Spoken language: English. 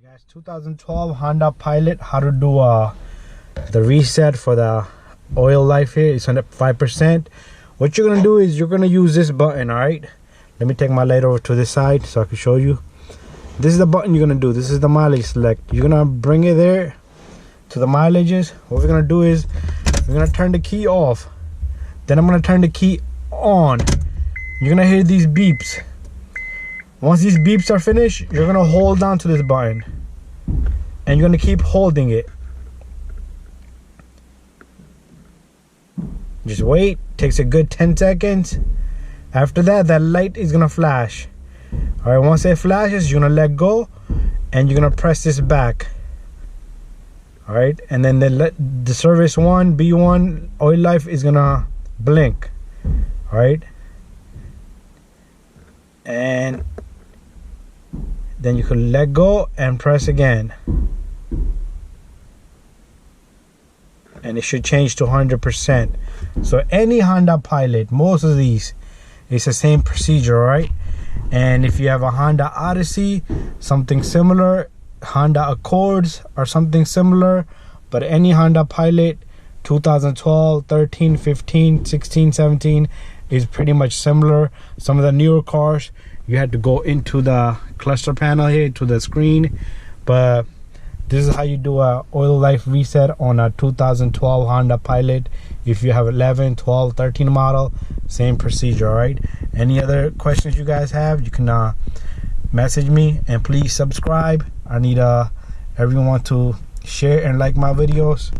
Alright guys, 2012 Honda Pilot, how to do the reset for the oil life here. It's under 5%. What you're gonna do is you're gonna use this button. Alright, let me take my light over to this side so I can show you. This is the button you're gonna do. This is the mileage select. You're gonna bring it there to the mileages. What we're gonna do is we're gonna turn the key off, then I'm gonna turn the key on. You're gonna hear these beeps. Once these beeps are finished, you're gonna hold down to this button and you're gonna keep holding it. Just wait, takes a good 10 seconds. After that, that light is gonna flash. All right, once it flashes, you're gonna let go and you're gonna press this back. All right, and then the service 1, B1 oil life is gonna blink. All right, and then you can let go and press again, and it should change to 100%. So any Honda Pilot, most of these, it's the same procedure, right? And if you have a Honda Odyssey, something similar, Honda Accords or something similar, but any Honda Pilot 2012, 13, 15, 16, 17 is pretty much similar. Some of the newer cars, you had to go into the cluster panel here to the screen, but this is how you do a oil life reset on a 2012 Honda Pilot. If you have 11, 12, 13 model, same procedure. All right, any other questions you guys have, you can message me, and please subscribe. I need everyone to share and like my videos.